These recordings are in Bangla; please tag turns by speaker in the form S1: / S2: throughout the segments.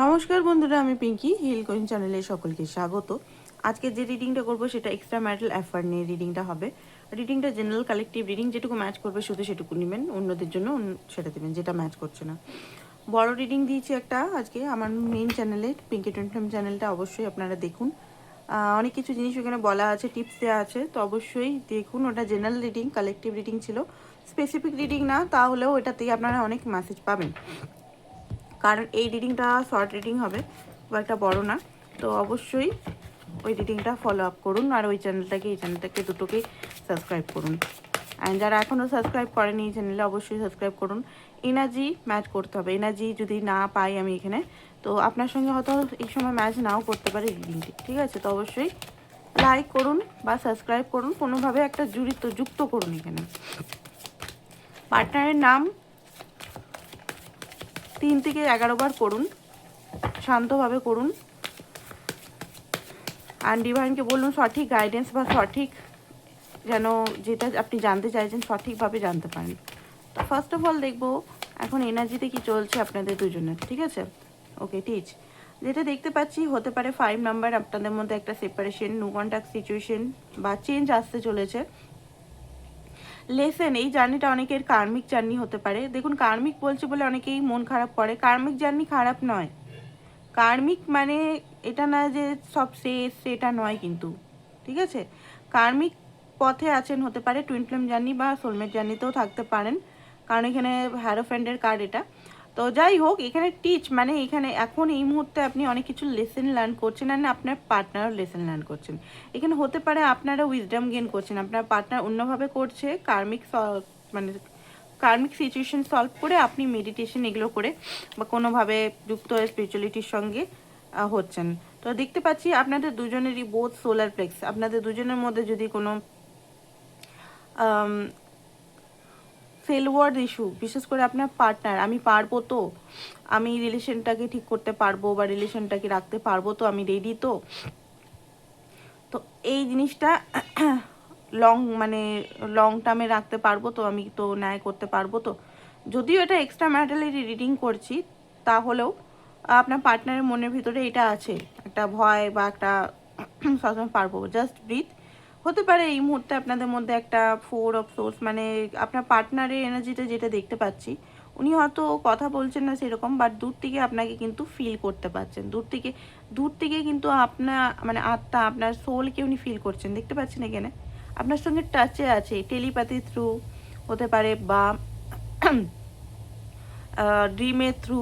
S1: নমস্কার বন্ধুরা, আমি পিঙ্কি হিল কোইন চ্যানেলে সকলকে স্বাগত। আজকে যে রিডিংটা করব সেটা এক্সট্রা ম্যারিটাল অ্যাফেয়ার নিয়ে রিডিংটা হবে। রিডিংটা জেনারেল কালেকটিভ রিডিং, যেটুকু ম্যাচ করবে শুধু সেটুকু নেবেন, অন্যদের জন্য সেটা দেবেন যেটা ম্যাচ করছে না। বড় রিডিং দিয়েছি একটা আজকে আমার মেইন চ্যানেলে, পিঙ্কি টোয়েন্টাম চ্যানেলটা অবশ্যই আপনারা দেখুন। অনেক কিছু জিনিস ওখানে বলা আছে, টিপস দেওয়া আছে, তো অবশ্যই দেখুন। ওটা জেনারেল রিডিং, কালেকটিভ রিডিং ছিল, স্পেসিফিক রিডিং না, তাহলেও এটা থেকে আপনারা অনেক মেসেজ পাবেন। কারণ এই রিডিংটা শর্ট রিডিং হবে, খুব একটা বড় না, তো অবশ্যই ওই রিডিংটা ফলো আপ করুন। আর ওই চ্যানেলটাকে দুটোকেই সাবস্ক্রাইব করুন। অ্যান্ড যারা এখনও সাবস্ক্রাইব করেনি এই চ্যানেলে, অবশ্যই সাবস্ক্রাইব করুন। এনার্জি ম্যাচ করতে হবে, এনার্জি যদি না পাই আমি এখানে, তো আপনার সঙ্গে হয়তো এই সময় ম্যাচ নাও করতে পারে রিডিংটি, ঠিক আছে? তো অবশ্যই লাইক করুন বা সাবস্ক্রাইব করুন, কোনোভাবে একটা যুক্ত করুন। এখানে পার্টনারের নাম 3 থেকে 11 বার করুন, শান্তভাবে করুন। আর ডিভাইনকে বলুন সঠিক গাইডেন্স বা সঠিক, যেন যেটা আপনি জানতে চাইছেন সঠিকভাবে জানতে পারেন। তো ফার্স্ট অফ অল দেখবো এখন এনার্জিতে কি চলছে আপনাদের দুজনের, ঠিক আছে? ওকে, টিচ যেটা দেখতে পাচ্ছি হতে পারে 5 নাম্বার, আপনাদের মধ্যে একটা সেপারেশন, নো কন্ট্যাক্ট সিচুয়েশন বা চেঞ্জ আসতে চলেছে। লেসেন, এই জার্নিটা অনেকের কার্মিক জার্নি হতে পারে। দেখুন, কার্মিক বলছে বলে অনেকেই মন খারাপ করে, কার্মিক জার্নি খারাপ নয়। কার্মিক মানে এটা না যে সব শেষ, সেটা নয় কিন্তু, ঠিক আছে? কার্মিক পথে আছেন, হতে পারে টুইন ফ্লেম জার্নি বা সোলমেট জার্নিতেও থাকতে পারেন, কারণ এখানে হ্যারোফ্রেন্ডের কার্ড এটা। তো যাই হোক, এখানে টিচ মানে এখানে এখন এই মুহূর্তে আপনি অনেক কিছু লেসেন লার্ন করছেন, আর আপনার পার্টনারও লেসেন লার্ন করছেন। এখানে হতে পারে আপনারা উইজডম গেন করছেন, আপনার পার্টনার অন্যভাবে করছে, মানে কার্মিক সিচুয়েশন সলভ করে আপনি মেডিটেশন এগুলো করে বা কোনোভাবে যুক্ত হয়ে স্পিরিচুয়ালিটির সঙ্গে হচ্ছেন। তো দেখতে পাচ্ছি আপনাদের দুজনেরই বোথ সোলার প্লেক্স, আপনাদের দুজনের মধ্যে যদি কোনো ফেলওয়ার্ড ইস্যু, বিশেষ করে আপনার পার্টনার, আমি পারবো তো, আমি রিলেশনটাকে ঠিক করতে পারবো বা রিলেশনটাকে রাখতে পারবো তো, আমি রেডি তো, তো এই জিনিসটা মানে লং টার্মে রাখতে পারবো তো, আমি তো ন্যায় করতে পারবো তো। যদিও এটা এক্সট্রা ম্যারিটালি রিডিং করছি, তাহলেও আপনার পার্টনারের মনের ভিতরে এটা আছে, একটা ভয় বা একটা সবসময় পারবো, জাস্ট ব্রিথ। হতে পারে এই মুহূর্তে আপনাদের মধ্যে একটা 4 অফ সোর্স, মানে আপনার পার্টনারের এনার্জিটা যেটা দেখতে পাচ্ছি, উনি হয়তো কথা বলছেন না সেরকম, বাট দূর থেকে আপনাকে কিন্তু ফিল করতে পারছেন, দূর থেকে কিন্তু আপনার মানে আত্মা, আপনার সোলকে উনি ফিল করছেন, দেখতে পাচ্ছেন এখানে আপনার সঙ্গে টাচে আছে, টেলিপ্যাথি থ্রু হতে পারে বা ড্রিমের থ্রু,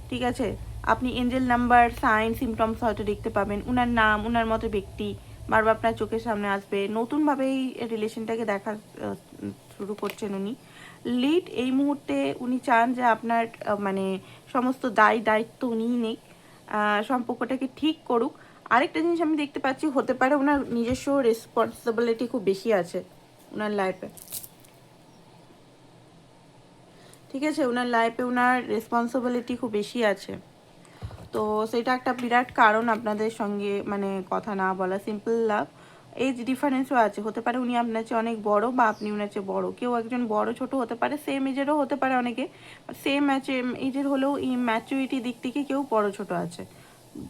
S1: ঠিক আছে? আপনি এঞ্জেল নাম্বার, সাইন, সিমটমস হয়তো দেখতে পাবেন, উনার নাম, উনার মতো ব্যক্তি বারবার আপনার চোখের সামনে আসবে, নতুনভাবে এই রিলেশনটাকে দেখা শুরু করছেন উনি। লিড এই মুহূর্তে উনি চান যে আপনার মানে সমস্ত দায়িত্ব উনিই নেক, সম্পর্কটাকে ঠিক করুক। আরেকটা জিনিস আমি দেখতে পাচ্ছি, হতে পারে ওনার নিজস্ব রেসপন্সিবিলিটি খুব বেশি আছে ওনার লাইফে, ঠিক আছে? ওনার লাইফে ওনার রেসপন্সিবিলিটি খুব বেশি আছে, তো সেটা একটা বিরাট কারণ আপনাদের সঙ্গে মানে কথা না বলা। সিম্পল লাভ, এজ ডিফারেন্সও আছে, হতে পারে উনি আপনার চেয়ে অনেক বড় বা আপনি ওনার চেয়ে বড়, কেউ একজন বড় ছোট হতে পারে, সেম এজেরও হতে পারে অনেকে, সেম এজের হলেও এই ম্যাচুরিটি দিক থেকে কেউ বড় ছোট আছে।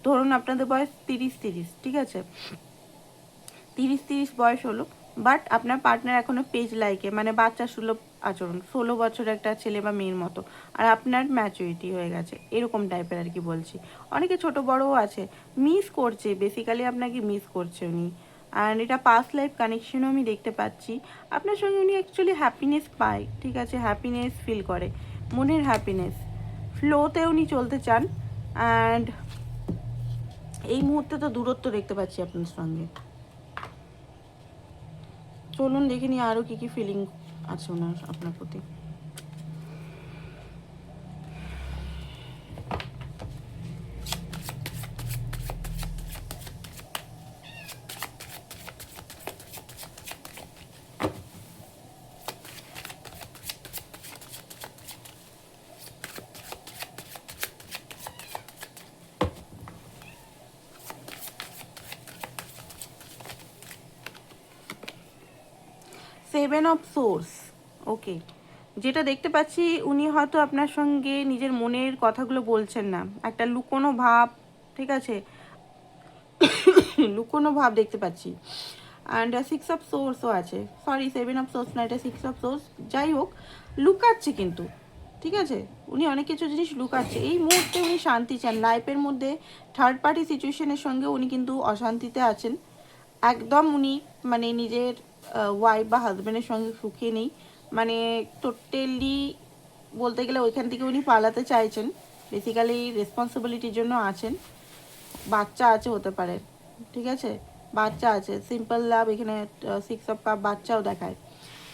S1: ধরুন আপনাদের বয়স 30, ঠিক আছে? 30 বয়স হলো, বাট আপনার পার্টনার এখনো পেজ লাইকে, মানে বাচ্চা সুলভ আচরণ, 16 বছর একটা ছেলে বা মেয়ের মতো, আর আপনার ম্যাচুরিটি হয়ে গেছে, এরকম টাইপের আর কি বলছি। অনেকে ছোট বড়ও আছে, মিস করছে, বেসিক্যালি আপনাকে মিস করছে উনি। অ্যান্ড এটা পাস্ট লাইফ কানেকশনও আমি দেখতে পাচ্ছি, আপনার সঙ্গে উনি অ্যাকচুয়ালি হ্যাপিনেস পায়, ঠিক আছে? হ্যাপিনেস ফিল করে, মনের হ্যাপিনেস, ফ্লোতে উনি চলতে চান। অ্যান্ড এই মুহূর্তে তো দূরত্ব দেখতে পাচ্ছি আপনার সঙ্গে। চলুন দেখে নিই আরও কী কী ফিলিং আছে ওনার আপনার প্রতি। 7 অফ সোর্স, ওকে। যেটা দেখতে পাচ্ছি উনি হয়তো আপনার সঙ্গে নিজের মনের কথাগুলো বলছেন না, একটা লুকোনো ভাব, ঠিক আছে, লুকোনো ভাব দেখতে পাচ্ছি। অ্যান্ড 6 অফ সোর্সও আছে, সরি 7 অফ সোর্স না, এটা 6 অফ সোর্স। যাই হোক, লুকাচ্ছে কিন্তু, ঠিক আছে, উনি অনেক কিছু জিনিস লুকাচ্ছে। এই মুহূর্তে উনি শান্তি চান লাইফের মধ্যে। থার্ড পার্টি সিচুয়েশনের সঙ্গে উনি কিন্তু অশান্তিতে আছেন একদম। উনি মানে নিজের ওয়াইফ বা হাজব্যান্ডের সঙ্গে সুখে নেই, মানে টোটালি বলতে গেলে ওইখান থেকে উনি পালাতে চাইছেন। বেসিক্যালি রেসপন্সিবিলিটির জন্য আছেন, বাচ্চা আছে হতে পারে, ঠিক আছে, বাচ্চা আছে। সিম্পল লাভ এখানে 6 অফ কাপ, বাচ্চাও দেখায়,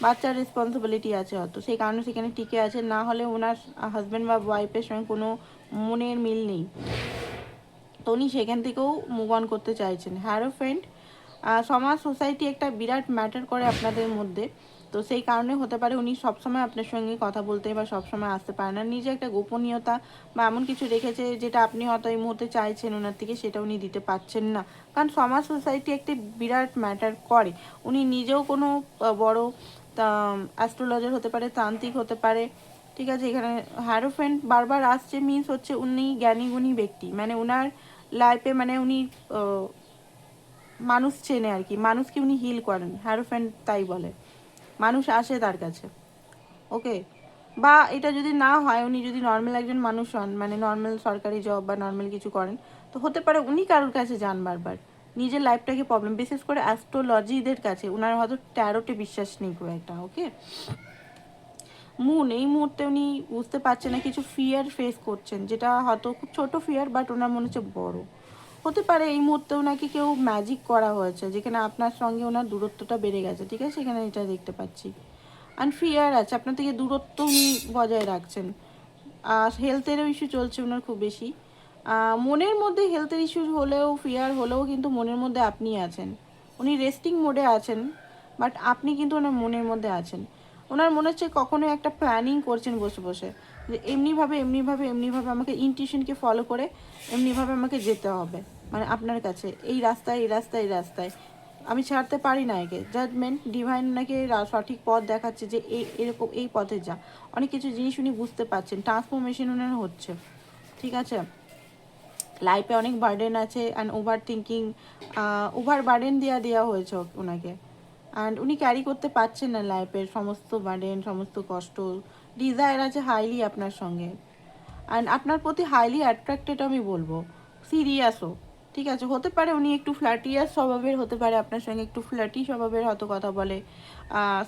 S1: বাচ্চার রেসপন্সিবিলিটি আছে হয়তো, সেই কারণে সেখানে টিকে আছে। না হলে ওনার হাজব্যান্ড বা ওয়াইফের সঙ্গে কোনো মনের মিল নেই, তো উনি সেখান থেকেও মুভ অন করতে চাইছেন। হ্যারো ফ্রেন্ড, সমাজ সোসাইটি একটা বিরাট ম্যাটার করে আপনাদের মধ্যে, তো সেই কারণে হতে পারে উনি সবসময় আপনার সঙ্গে কথা বলতে বা সবসময় আসতে পারে না। নিজে একটা গোপনীয়তা বা এমন কিছু রেখেছে যেটা আপনি হয়তো এই মুহূর্তে চাইছেন ওনার থেকে, সেটা উনি দিতে পারছেন না। কারণ সমাজ সোসাইটি একটি বিরাট ম্যাটার করে। উনি নিজেও কোনো বড় অ্যাস্ট্রোলজার হতে পারে, তান্ত্রিক হতে পারে, ঠিক আছে। এখানে হ্যারোফেন্ট বারবার আসছে মিন্স হচ্ছে উনি জ্ঞানীগুণী ব্যক্তি, মানে ওনার লাইফে মানে উনি মানুষ চেনে আর কি, মানুষকে উনি হিল করেন, হ্যারোফেন্ট তাই বলে, মানুষ আসে তার কাছে, ওকে। বা এটা যদি না হয়, উনি যদি নর্মাল একজন মানুষ হন, মানে নর্মাল সরকারি জব বা নর্মাল কিছু করেন, তো হতে পারে উনি কারোর কাছে যান বারবার, নিজের লাইফটাকে প্রবলেম, বিশেষ করে অ্যাস্ট্রোলজিদের কাছে। ওনার হয়তো ট্যারোটে বিশ্বাস নেই খুব একটা, ওকে। মুন, এই মুহূর্তে উনি বুঝতে পারছেন না, কিছু ফিয়ার ফেস করছেন, যেটা হয়তো খুব ছোট ফিয়ার, বাট ওনার মনে হচ্ছে বড় হতে পারে। এই মুহূর্তে ওনাকে কেউ ম্যাজিক করা হয়েছে, যেখানে আপনার সঙ্গে ওনার দূরত্বটা বেড়ে গেছে, ঠিক আছে, এখানে এটা দেখতে পাচ্ছি। অ্যান্ড ফিয়ার আছে, আপনার থেকে দূরত্ব উনি বজায় রাখছেন। হেলথেরও ইস্যু চলছে ওনার খুব বেশি। মনের মধ্যে হেলথের ইস্যু হলেও, ফিয়ার হলেও, কিন্তু মনের মধ্যে আপনি আছেন। উনি রেস্টিং মোডে আছেন, বাট আপনি কিন্তু ওনার মনের মধ্যে আছেন। ওনার মনে হচ্ছে কখনো একটা প্ল্যানিং করছেন বসে বসে, যে এমনিভাবে এমনিভাবে এমনিভাবে আমাকে ইনটিউশনকে ফলো করে এমনিভাবে আমাকে যেতে হবে, মানে আপনার কাছে এই রাস্তায় এই রাস্তায় এই রাস্তায় আমি ছাড়তে পারি না একে। জাজমেন্ট, ডিভাইন নাকি সঠিক পথ দেখাচ্ছে যে এই এরকম এই পথে যা। অনেক কিছু জিনিস উনি বুঝতে পারছেন, ট্রান্সফরমেশন ওনার হচ্ছে, ঠিক আছে। লাইফে অনেক বার্ডেন আছে and over thinking, over burden দেওয়া হয়েছে ওনাকে। অ্যান্ড উনি ক্যারি করতে পারছেন না লাইফের সমস্ত বার্ডেন, সমস্ত কষ্ট। ডিজায়ার আছে হাইলি আপনার সঙ্গে, অ্যান্ড আপনার প্রতি হাইলি অ্যাট্রাক্টেড আমি বলবো, সিরিয়াসও, ঠিক আছে। হতে পারে উনি একটু ফ্ল্যাটিয়াস স্বভাবের হতে পারে, আপনার সঙ্গে একটু ফ্ল্যাটি স্বভাবের হয়তো কথা বলে,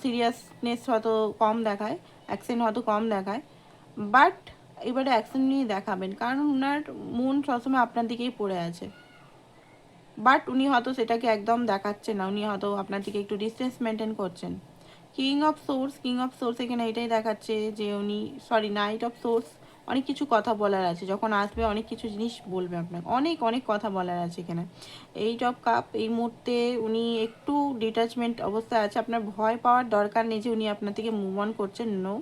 S1: সিরিয়াসনেস হয়তো কম দেখায়, অ্যাকসেন্ট হয়তো কম দেখায়, বাট এবারে অ্যাকশন নিয়ে দেখাবেন, কারণ ওনার মন সবসময় আপনার দিকেই পড়ে আছে। বাট উনি হয়তো সেটাকে একদম দেখাচ্ছেন না, উনি হয়তো আপনার দিকে একটু ডিস্টেন্স মেনটেন করছেন। কিং অফ সোর্স এখানে এটাই দেখাচ্ছে যে উনি, সরি, নাইট অফ সোর্স, অনেক কিছু কথা বলার আছে, যখন আসবে অনেক কিছু জিনিস বলবে আপনাকে, অনেক অনেক কথা বলার আছে এখানে। 8 অফ কাপ, এই মুহূর্তে উনি একটু ডিটাচমেন্ট অবস্থায় আছে, আপনার ভয় পাওয়ার দরকার নেই যে উনি আপনার থেকে মুভ অন করছেন, নো।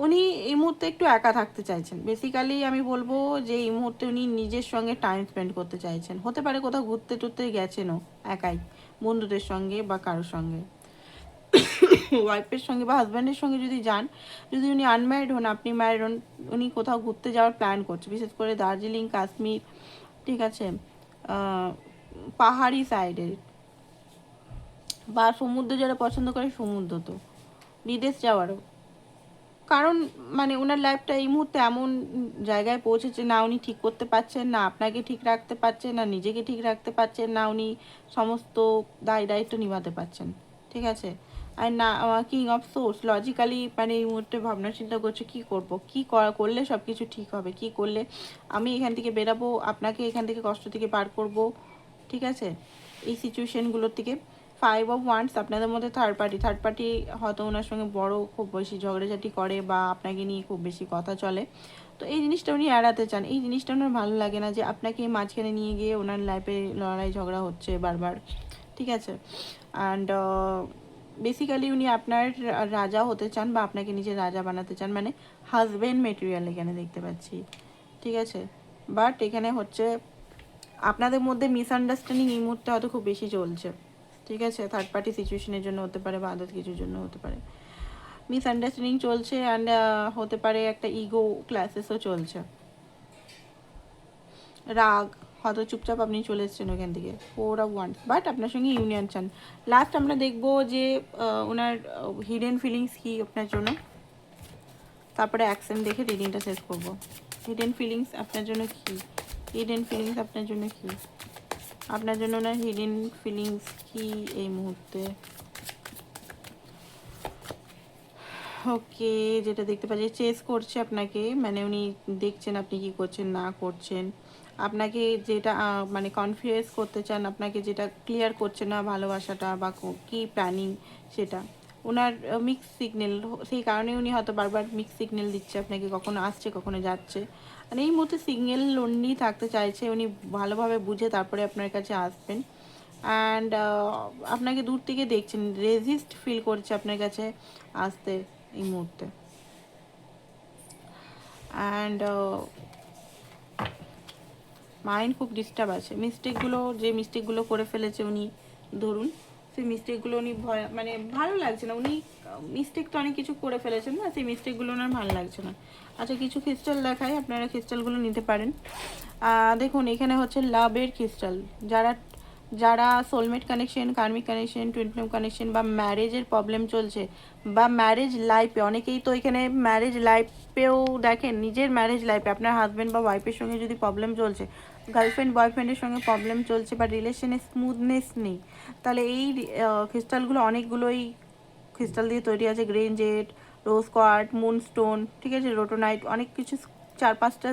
S1: উনি এই মুহূর্তে একটু একা থাকতে চাইছেন, বেসিক্যালি আমি বলবো যে এই মুহূর্তে উনি নিজের সঙ্গে টাইম স্পেন্ড করতে চাইছেন। হতে পারে কোথাও ঘুরতে টুরতে গেছেনও একাই, বন্ধুদের সঙ্গে বা কারোর সঙ্গে, ওয়াইফের সঙ্গে বা হাজব্যান্ডের সঙ্গে যদি যান। যদি উনি আনম্যারিড হন, আপনি ম্যারিড হন, উনি কোথাও ঘুরতে যাওয়ার প্ল্যান করছে, বিশেষ করে দার্জিলিং, কাশ্মীর, ঠিক আছে, পাহাড়ি সাইডে, বা সমুদ্র যারা পছন্দ করে সমুদ্র, তো বিদেশ যাওয়ারও কারণ, মানে ওনার লাইফটা এই মুহূর্তে এমন জায়গায় পৌঁছেছে, না উনি ঠিক করতে পারছেন, না আপনাকে ঠিক রাখতে পারছেন, না নিজেকে ঠিক রাখতে পারছেন, না উনি সমস্ত দায়িত্ব নিভাতে পারছেন, ঠিক আছে। আর না, কিং অফ সোর্স লজিক্যালি মানে এই মুহূর্তে ভাবনা চিন্তা করছে কি করব, কি করলে সব কিছু ঠিক হবে, কি করলে আমি এখান থেকে বেরাবো, আপনাকে এখান থেকে কষ্ট থেকে পার করব, ঠিক আছে, এই সিচুয়েশনগুলোর থেকে। 5 অফ ওয়ান্ডস, আপনাদের মধ্যে থার্ড পার্টি হয়তো ওনার সঙ্গে বড় খুব বেশি ঝগড়াঝাটি করে বা আপনাকে নিয়ে খুব বেশি কথা চলে, তো এই জিনিসটা উনি এড়াতে চান। এই জিনিসটা ওনার ভালো লাগে না যে আপনাকে মাঝখানে নিয়ে গিয়ে ওনার লাইফে লড়াই ঝগড়া হচ্ছে বারবার, ঠিক আছে। অ্যান্ড বেসিক্যালি উনি আপনার রাজা হতে চান বা আপনাকে নিজের রাজা বানাতে চান, মানে হাজবেন্ড মেটেরিয়াল এখানে দেখতে পাচ্ছি, ঠিক আছে। বাট এখানে হচ্ছে আপনাদের মধ্যে মিসআন্ডারস্ট্যান্ডিং এই মুহূর্তে হয়তো খুব বেশি চলছে, ঠিক আছে। থার্ড পার্টি সিচুয়েশনের জন্য হতে পারে বা আদার্স কিছুর জন্য হতে পারে। মিসআন্ডারস্ট্যান্ডিং চলছে, অ্যান্ড হতে পারে একটা ইগো ক্লাসেসও চলছে, রাগ, হয়তো চুপচাপ আপনি চলে এসেছেন ওখান থেকে। 4 অফ ওয়ান্স, বাট আপনার সঙ্গে ইউনিয়ন চান। লাস্ট আমরা দেখবো যে ওনার হিডেন ফিলিংস কী আপনার জন্য, তারপরে অ্যাকশন দেখে রিডিংটা শেষ করবো। হিডেন ফিলিংস আপনার জন্য কী, হিডেন ফিলিংস আপনার জন্য কী, আপনার জন্য ওনার হিডেন ফিলিংস কী এই মুহূর্তে। ওকে, যেটা দেখতে পাচ্ছি চেস করছে আপনাকে, মানে উনি দেখছেন আপনি কি করছেন না করছেন, আপনাকে যেটা মানে কনফিউজ করতে চান, আপনাকে যেটা ক্লিয়ার করছে না ভালোবাসাটা বা কি প্ল্যানিং সেটা। ওনার মিক্স সিগন্যাল, সেই কারণে উনি হয়তো বারবার মিক্স সিগন্যাল দিচ্ছে আপনাকে, কখনো আসছে কখনো যাচ্ছে। মানে এই মুহূর্তে সিগন্যাল উনি থাকতে চাইছে, উনি ভালোভাবে বুঝে তারপরে আপনার কাছে আসবেন। অ্যান্ড আপনাকে দূর থেকে দেখছেন, রেজিস্ট ফিল করছে আপনার কাছে আসতে এই মুহূর্তে। অ্যান্ড মাইন্ড খুব ডিস্টার্ব আছে, মিস্টেকগুলো যে মিস্টেকগুলো করে ফেলেছে উনি, ধরুন সেই মিস্টেকগুলো উনি মানে ভালো লাগছে না, উনি মিস্টেক তো অনেক কিছু করে ফেলেছেন না, সেই মিস্টেকগুলো ওনার ভালো লাগছে না। আচ্ছা, কিছু ক্রিস্টাল দেখায়, আপনারা ক্রিস্টালগুলো নিতে পারেন। দেখুন এখানে হচ্ছে লাভের ক্রিস্টাল, যারা যারা সোলমেট কানেকশন, কার্মিক কানেকশন, টুইন ফ্লেম কানেকশন বা ম্যারেজের প্রবলেম চলছে বা ম্যারেজ লাইফে, অনেকেই তো এখানে ম্যারেজ লাইফেও দেখেন, নিজের ম্যারেজ লাইফে আপনার হাজব্যান্ড বা ওয়াইফের সঙ্গে যদি প্রবলেম চলছে, গার্লফ্রেন্ড বয়ফ্রেন্ডের সঙ্গে প্রবলেম চলছে বা রিলেশনে স্মুথনেস নেই, তাহলে এই ক্রিস্টালগুলো অনেকগুলোই ক্রিস্টাল দিয়ে তৈরি আছে। গ্রেন জেড, রোজ কোয়ার্টজ, মুনস্টোন, ঠিক আছে, রোটোনাইট, অনেক কিছু 4-5টা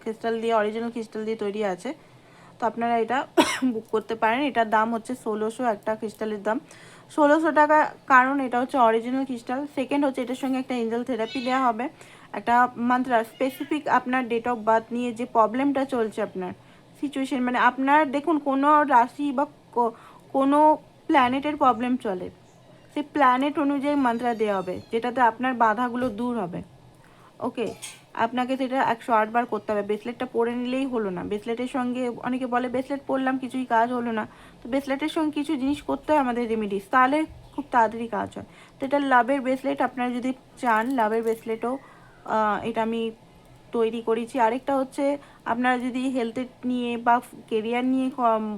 S1: ক্রিস্টাল দিয়ে, অরিজিনাল ক্রিস্টাল দিয়ে তৈরি আছে। তো আপনারা এটা বুক করতে পারেন। এটার দাম হচ্ছে 1600, একটা ক্রিস্টালের দাম 1600 টাকা, কারণ এটা হচ্ছে অরিজিনাল ক্রিস্টাল। সেকেন্ড হচ্ছে এটার সঙ্গে একটা এঞ্জেল থেরাপি দেওয়া হবে, একটা মান্ত্র স্পেসিফিক আপনার ডেট অফ বার্থ নিয়ে যে প্রবলেমটা চলছে আপনার সিচুয়েশন, মানে আপনার দেখুন কোনো রাশি বা কোনো প্ল্যানেটের প্রবলেম চলে, সেই প্ল্যানেট অনুযায়ী মন্ত্র দেওয়া হবে, যেটাতে আপনার বাধাগুলো দূর হবে। ওকে, আপনাকে সেটা 108 বার করতে হবে। ব্রেসলেটটা পরে নিলেই হলো না, ব্রেসলেটের সঙ্গে অনেকে বলে ব্রেসলেট পরলাম কিছুই কাজ হলো না, তো ব্রেসলেটের সঙ্গে কিছু জিনিস করতে হয় আমাদের রেমিডিস, তাহলে খুব তাড়াতাড়ি কাজ হয়। তো এটা লাভের ব্রেসলেট, আপনারা যদি চান লাভের ব্রেসলেটও এটা আমি তৈরি করেছি। আরেকটা হচ্ছে আপনারা যদি হেলথের নিয়ে বা কেরিয়ার নিয়ে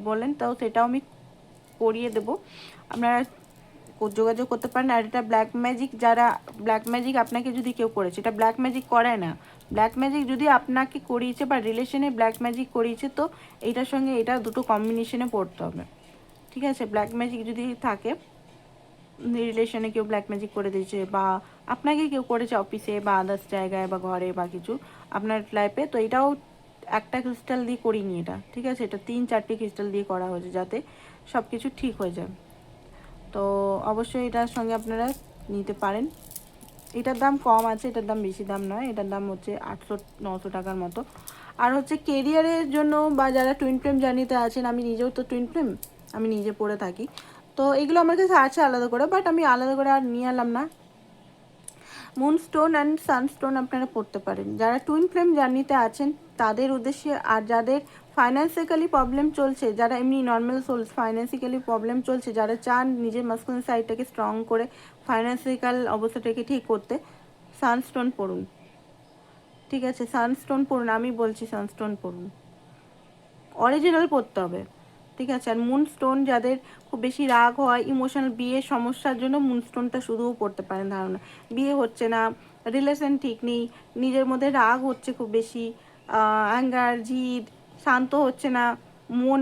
S1: বলেন, তাও সেটাও আমি করিয়ে দেবো, আপনারা যোগাযোগ করতে পারেন। আর এটা ব্ল্যাক ম্যাজিক, যারা ব্ল্যাক ম্যাজিক আপনাকে যদি কেউ করেছে, এটা ব্ল্যাক ম্যাজিক করায় না, ব্ল্যাক ম্যাজিক যদি আপনাকে করিয়েছে বা রিলেশনে ব্ল্যাক ম্যাজিক করিয়েছে, তো এইটার সঙ্গে এটা দুটো কম্বিনেশনে পড়তে হবে, ঠিক আছে। ব্ল্যাক ম্যাজিক যদি থাকে, রিলেশনে কেউ ব্ল্যাক ম্যাজিক করে দিয়েছে বা আপনাকে কেউ করেছে অফিসে বা আদার্স জায়গায় বা ঘরে বা কিছু আপনার লাইফে, তো এটাও একটা ক্রিস্টাল দিয়ে করিনি এটা, ঠিক আছে। এটা 3-4টে ক্রিস্টাল দিয়ে করা হয়েছে যাতে সব কিছু ঠিক হয়ে যায়। তো অবশ্যই এটার সঙ্গে আপনারা নিতে পারেন। এটার দাম কম আছে, এটার দাম বেশি দাম নয়, এটার দাম হচ্ছে 800-900 টাকার মতো। আর হচ্ছে কেরিয়ারের জন্য বা যারা টুইন ফ্লেম জার্নিতে আছেন, আমি নিজেও তো টুইন ফ্লেম, আমি নিজে পড়ে থাকি, তো এগুলো আমার কাছে আছে আলাদা করে, বাট আমি আলাদা করে আর নিয়ে এলাম না। মুনস্টোন অ্যান্ড সানস্টোন আপনারা পড়তে পারেন যারা টুইন ফ্লেম জার্নিতে আছেন তাদের উদ্দেশ্যে। আর যাদের ফাইন্যান্সিক্যালি প্রবলেম চলছে, যারা এমনি নর্মাল সোলস ফাইন্যান্সিক্যালি প্রবলেম চলছে, যারা চান নিজের মাস্কুলিন সাইডটাকে স্ট্রং করে ফাইন্যান্সিক্যাল অবস্থাটাকে ঠিক করতে, সানস্টোন পড়ুন, ঠিক আছে। সানস্টোন পড়ুন, আমি বলছি সানস্টোন পড়ুন, অরিজিনাল পড়তে হবে, ঠিক আছে। আর মুনস্টোন, যাদের খুব বেশি রাগ হয়, ইমোশনাল বিয়ের সমস্যার জন্য মুনস্টোনটা শুধুও পড়তে পারেন, ধারণা বিয়ে হচ্ছে না, রিলেশন ঠিক নেই, নিজের মধ্যে রাগ হচ্ছে খুব বেশি, অ্যাঙ্গার, জিদ, শান্ত হচ্ছে না, মন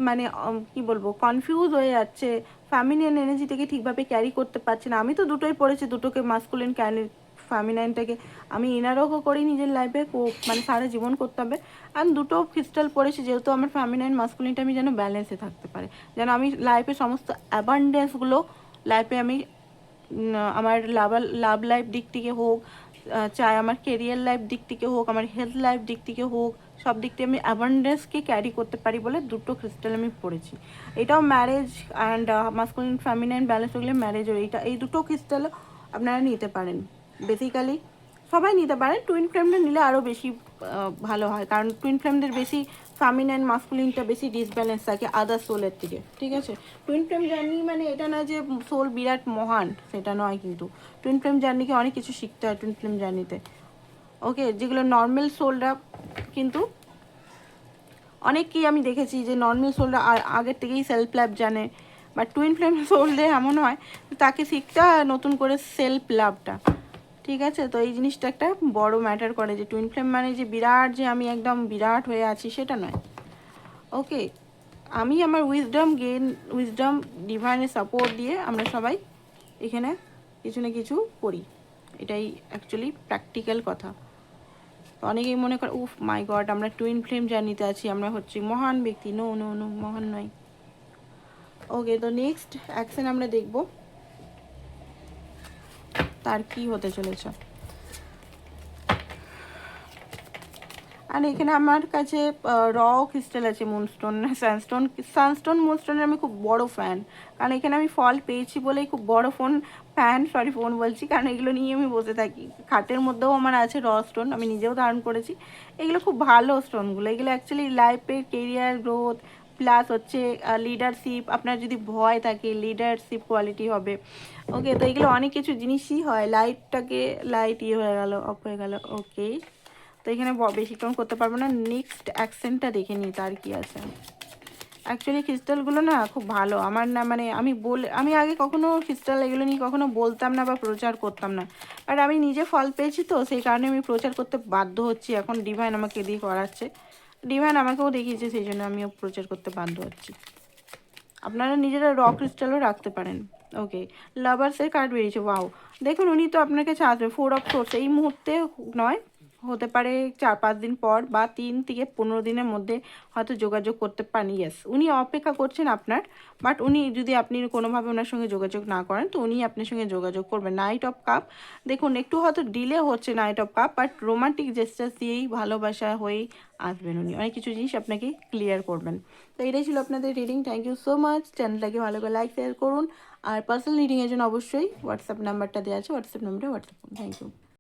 S1: মানে কি বলবো, কনফিউজ হয়ে যাচ্ছে, ফ্যামিলিয়ান এনার্জিটাকে ঠিকভাবে ক্যারি করতে পারছে না। আমি তো দুটোই পড়েছি, দুটোকে মাস্কুলিন ফ্যামিনাইনটাকে আমি ইনারও করি নিজের লাইফে, মানে সারা জীবন করতে হবে। আমি দুটো ক্রিস্টাল পড়েছি যেহেতু আমার ফ্যামিনাইন মাস্কুলিনটা আমি যেন ব্যালেন্সে থাকতে পারে, যেন আমি লাইফে সমস্ত অ্যাবান্ডেন্সগুলো লাইফে আমি আমার লাভ লাইফ দিক থেকে হোক, চাই আমার কেরিয়ার লাইফ দিক থেকে হোক, আমার হেলথ লাইফ দিক থেকে হোক, সব দিক থেকে আমি অ্যাবান্ডেন্সকে ক্যারি করতে পারি বলে দুটো ক্রিস্টাল আমি পড়েছি। এটাও marriage and masculine feminine balance হলে ম্যারেজও, এই দুটো ক্রিস্টালও আপনারা নিতে পারেন। বেসিক্যালি সবাই নিতে পারেন, টুইন ফ্লেমটা নিলে আরও বেশি ভালো হয়, কারণ টুইন ফ্লেমদের বেশি ফেমিনাইন মাস্কুলিনটা বেশি ডিসব্যালেন্স থাকে আদার সোলের থেকে, ঠিক আছে। টুইন ফ্লেম জার্নি মানে এটা না যে সোল বিরাট মহান, সেটা নয়, কিন্তু টুইন ফ্লেম জার্নিকে অনেক কিছু শিখতে হয় টুইন ফ্লেম জার্নিতে, ওকে। যেগুলো নর্মাল সোলরা কিন্তু অনেককেই আমি দেখেছি যে নর্মাল সোলরা আগের থেকেই সেলফ লাভ জানে, বা টুইন ফ্লেম সোলদের এমন হয় তাকে শিখতে হয় নতুন করে সেলফ লাভটা, ঠিক আছে। তো এই জিনিসটা একটা বড় ম্যাটার করে যে টুইন ফ্লেম মানে যে বিরাট, যে আমি একদম বিরাট হয়ে আছি সেটা নয়, ওকে। আমি আমার উইজডম ডিভাইনের সাপোর্ট দিয়ে আমরা সবাই এখানে কিছু না কিছু করি, এটাই অ্যাকচুয়ালি প্র্যাকটিক্যাল কথা। অনেকেই মনে করে উফ মাই গড আমরা টুইন ফ্লেম জার্নিতে আছি, আমরা হচ্ছে মহান ব্যক্তি। নো নো নো, মহান নয়, ওকে। তো নেক্সট অ্যাকশন আমরা দেখব তার কি হতে চলেছে। আর এখানে আমার কাছে র ক্রিস্টাল আছে, মুনস্টোন, সানস্টোন মুনস্টোনের আমি খুব বড় ফ্যান, কারণ এখানে আমি ফল পেয়েছি বলেই খুব বড় ফোন বলছি, কারণ এগুলো নিয়ে আমি বসে থাকি। খাটের মধ্যেও আমার আছে র স্টোন, আমি নিজেও ধারণ করেছি। এগুলো খুব ভালো স্টোনগুলো, এগুলো অ্যাকচুয়ালি লাইফের কেরিয়ার গ্রোথ প্লাস হচ্ছে লিডারশিপ, আপনার যদি ভয় থাকে লিডারশিপ কোয়ালিটি হবে, ওকে। তো এগুলো অনেক কিছু জিনিসই হয়, লাইট হয়ে গেল, অফ হয়ে গেল, ওকে। তো এখানে বেশিক্ষণ করতে পারবো না, নেক্সট অ্যাকশনটা দেখে নিই তার কি আছে। অ্যাকচুয়ালি ক্রিস্টালগুলো না খুব ভালো আমার, না মানে আমি আগে কখনো ক্রিস্টাল এগুলো নিয়ে কখনো বলতাম না বা প্রচার করতাম না, বাট আমি নিজে ফল পেয়েছি তো সেই কারণে আমি প্রচার করতে বাধ্য হচ্ছি, এখন ডিভাইন আমাকে দিয়ে করাচ্ছে, ডিভাইন আমাকেও দেখিয়েছে, সেই জন্য আমিও প্রচার করতে বাধ্য হচ্ছি। আপনারা নিজেরা র ক্রিস্টালও রাখতে পারেন, ওকে। লাভার্সের কার্ড বেরিয়েছে, ওয়াও। দেখুন উনি তো আপনার কাছে আসবে, 4 অফ সোর্স, এই মুহূর্তে নয়, হতে পারে 4-5 দিন পর বা 3 থেকে 15 দিনের মধ্যে হয়তো যোগাযোগ করতে পারেন। ইয়েস, উনি অপেক্ষা করছেন আপনার, বাট উনি যদি আপনি কোনোভাবে ওনার সঙ্গে যোগাযোগ না করেন তো উনি আপনার সঙ্গে যোগাযোগ করবেন। নাইট অফ কাপ, দেখুন একটু হয়তো ডিলে হচ্ছে night of cup, but romantic gestures দিয়েই ভালোবাসা হয়েই আসবেন উনি, অনেক কিছু জিনিস আপনাকে ক্লিয়ার করবেন। তো এটাই ছিল আপনাদের reading, thank you so much. চ্যানেলটাকে ভালো করে লাইক শেয়ার করুন, আর পার্সোনাল রিডিংয়ের জন্য অবশ্যই হোয়াটসঅ্যাপ নাম্বারটা দেওয়া আছে, হোয়াটসঅ্যাপ নাম্বারে হোয়াটসঅ্যাপ করুন, থ্যাংক ইউ।